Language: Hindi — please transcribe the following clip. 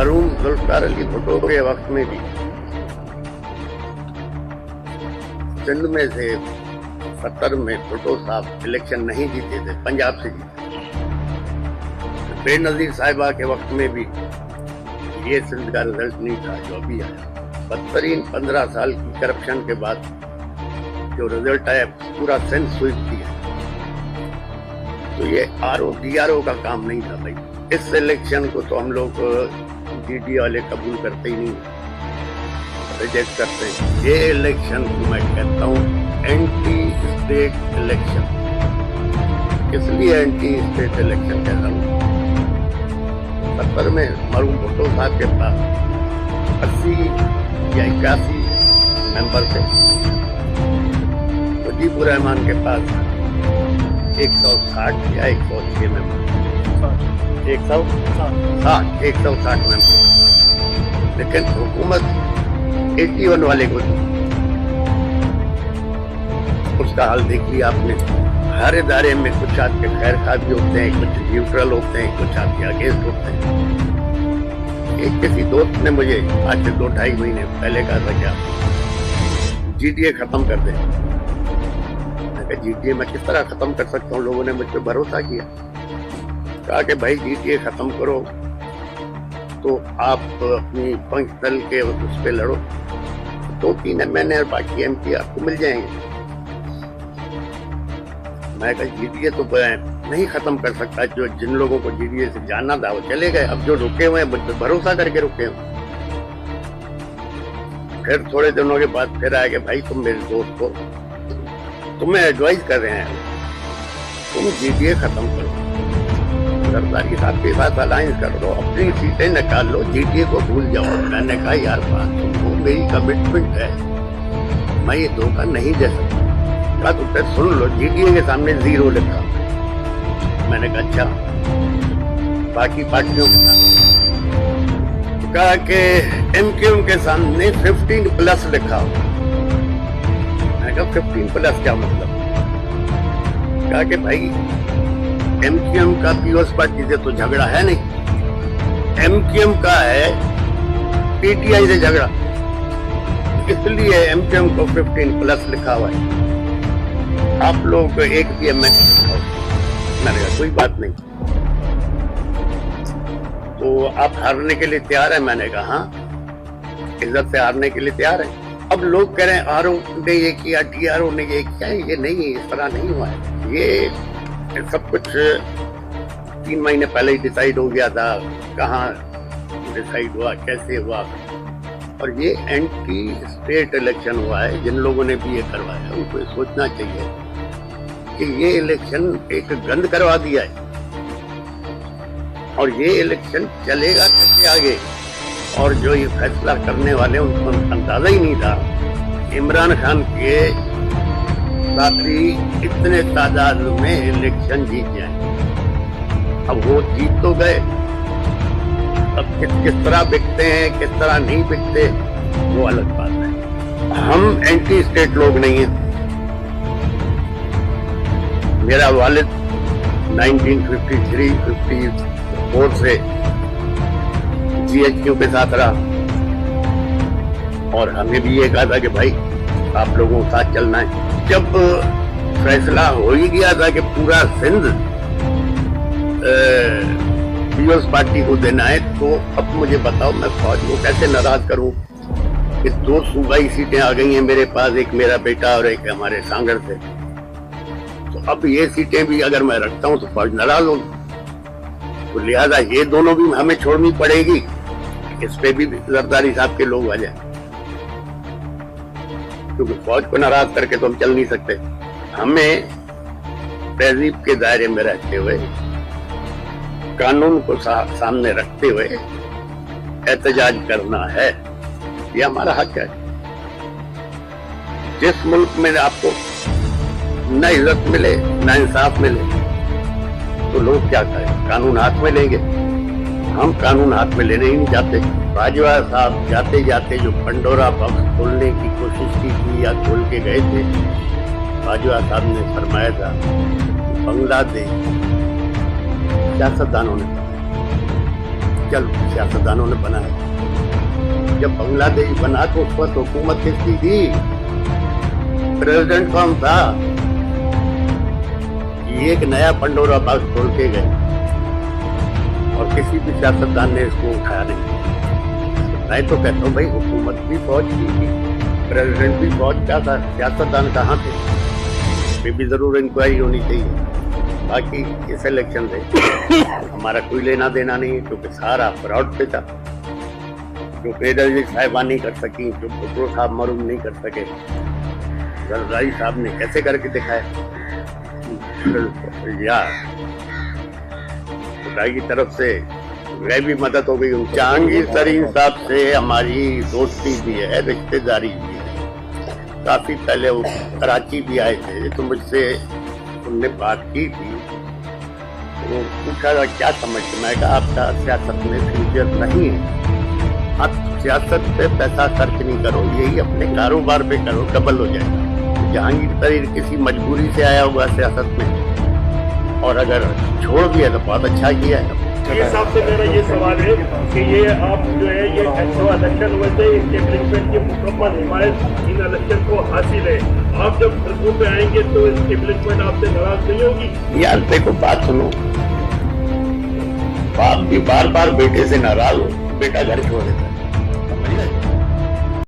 मरहूम जुल्फकार अली भुट्टो के वक्त में भी सिंध में से 70 में भुट्टो साहब इलेक्शन नहीं जीते थे, पंजाब से जीते। बेनजीर साहिबा के वक्त में भी ये सिंध का रिजल्ट नहीं था जो अभी आया। बदतरीन 15 साल की करप्शन के बाद जो रिजल्ट आया, पूरा सिंध स्वीप किया। तो ये DRO का काम नहीं था भाई। इस इलेक्शन को तो हम लोग GD वाले कबूल करते ही नहीं, रिजेक्ट करते हैं। ये इलेक्शन को मैं कहता हूँ एंटी स्टेट इलेक्शन। इसलिए एंटी स्टेट इलेक्शन कहता हूँ। 70 में मरहूम भुट्टो साहब के पास 80 या 81 मेंबर थे। मुजीबुर रहमान के पास 160 या 106 मेंबर, 160 मेंबर। लेकिन हुकूमत 81 वाले को दी। उसका हाल देख लिया आपने। हर इदारे में कुछ आपके खैर खा भी होते हैं, कुछ न्यूट्रल होते हैं, कुछ आपके अगेंस्ट होते हैं। एक किसी दोस्त ने मुझे आज से 2-2.5 महीने पहले कहा था क्या GDA खत्म कर दे। मैं कहा GDA मैं किस तरह खत्म कर सकता हूँ? लोगों ने मुझ पर भरोसा किया, कहा कि भाई GDA खत्म करो तो आप अपनी फंक्शनल के उस पर लड़ो, 2-3 MNA और बाकी MP आपको मिल जाएंगे। मैं कहा GDA तो नहीं खत्म कर सकता। जो जिन लोगों को GDA से जाना था वो चले गए। अब जो रुके हुए हैं मुझ पर भरोसा करके रुके हुए। फिर थोड़े दिनों के बाद फिर आया कि भाई तुम मेरे दोस्त हो, तुम्हें एडवाइस कर रहे हैं, तुम GDA खत्म करो, सरदारी साहब के साथ अलायंस कर लो, अपनी सीटें निकाल लो, GDA को भूल जाओ। मैंने कहा यार बात तुमको, मेरी कमिटमेंट है, मैं ये धोखा नहीं दे सकता। कहा तो फिर सुन लो, GDA के सामने 0 लिखा। मैंने कहा अच्छा, बाकी पार्टियों के साथ कहा कि MQM के सामने 15+ लिखा। मैंने कहा 15+ क्या मतलब? कहा कि भाई MQM का पीओएस पार्टी से तो झगड़ा है नहीं, MQM का है PTI से झगड़ा, इसलिए MQM को 15+ लिखा हुआ है। आप लोग एक भी MNA। मैंने कहा कोई बात नहीं, तो आप हारने के लिए तैयार है? मैंने कहा हाँ, इज्जत से हारने के लिए तैयार है। अब लोग कह रहे हैं RO ने ये किया, DRO ने ये किया। ये नहीं, इस तरह नहीं हुआ है। ये सब कुछ 3 महीने पहले ही डिसाइड हो गया था। कहाँ डिसाइड हुआ, कैसे हुआ? और ये एंटी स्टेट इलेक्शन हुआ है। जिन लोगों ने भी ये करवाया उनको ये सोचना चाहिए कि ये इलेक्शन एक गंद करवा दिया है, और ये इलेक्शन चलेगा कैसे आगे। और जो ये फैसला करने वाले उनको अंदाजा ही नहीं था। इमरान खान के साथी इतने तादाद में इलेक्शन जीत जाए। अब वो जीत तो गए, अब किस तरह बिकते हैं, किस तरह नहीं बिकते, वो अलग बात है। हम एंटी स्टेट लोग नहीं हैं। मेरा वालिद 1953-54 से GHQ के साथ रहा, और हमें भी ये कहा था कि भाई आप लोगों के साथ चलना है। जब फैसला हो ही गया था कि पूरा सिंध पीओएस पार्टी को देना है, तो अब मुझे बताओ मैं फौज को कैसे नाराज करूं कि 2 सूबाई सीटें आ गई हैं मेरे पास, एक मेरा बेटा और एक हमारे सांगर से। तो अब ये सीटें भी अगर मैं रखता हूं तो फौज नाराज होगी। तो लिहाजा ये दोनों भी हमें छोड़नी पड़ेगी। इस पे भी जरदारी साहब के लोग आ जाए, क्योंकि फौज को नाराज करके तो हम चल नहीं सकते। हमें तहजीब के दायरे में रहते हुए, कानून को सामने रखते हुए एहतजाज करना है। ये हमारा हक है। जिस मुल्क में आपको न इज्जत मिले, न इंसाफ मिले, तो लोग क्या करें? कानून हाथ में लेंगे। हम कानून हाथ में लेने ही नहीं चाहते। बाजवा साहब जाते जाते जो पंडोरा बॉक्स खोलने की कोशिश की थी या खोल के गए थे, बाजवा साहब ने फरमाया था बांग्लादेश सियासतदानों ने चल सियासतदानों ने बनाया। जब बांग्लादेश बना तो उस वक्त हुकूमत किसकी थी, प्रेसिडेंट कौन था? ये एक नया पंडोरा बॉक्स खोल के गए और किसी भी सियासतदान ने इसको उठाया नहीं। मैं तो कहता हूँ भाई, हुकूमत भी फौज की थी, प्रेसिडेंट भी फौज का था, सियासतदान कहाँ थे? ये भी जरूर इंक्वायरी होनी चाहिए। बाकी इस इलेक्शन से हमारा कोई लेना देना नहीं है, क्योंकि सारा फ्रॉड पे था। जो बेनजीर साहिबा नहीं कर सकी, जो भुट्टो साहब मरूम नहीं कर सके, जरदारी साहब ने कैसे करके दिखाया। या खुदा की तरफ से गैबी मदद हो गई। जहांगीर तरीन साहब से हमारी दोस्ती भी है, रिश्तेदारी भी है। काफी पहले वो कराची भी आए थे, तो मुझसे उनने बात की थी। वो पूछा था क्या समझते, मैं कहा आपका सियासत में फ्यूचर नहीं है, आप सियासत पे पैसा खर्च नहीं करो, यही अपने कारोबार पे करो, डबल हो जाएगा। जहांगीर तरीन किसी मजबूरी से आया हुआ सियासत में, और अगर छोड़ दिया तो बहुत अच्छा किया है। ये हिसाब से मेरा ये सवाल है कि ये आप जो है ये इलेक्शन हुए थे, इस्टेब्लिशमेंट की मुकम्मल हिमायत इन इलेक्शन को हासिल है। आप जब सड़कों पे आएंगे तो इस्टेब्लिशमेंट आपसे नाराज नहीं होगी? यार देखो, बात सुनो, बाप भी बार बार बेटे से नाराज हो, बेटा घर छोड़ देता है।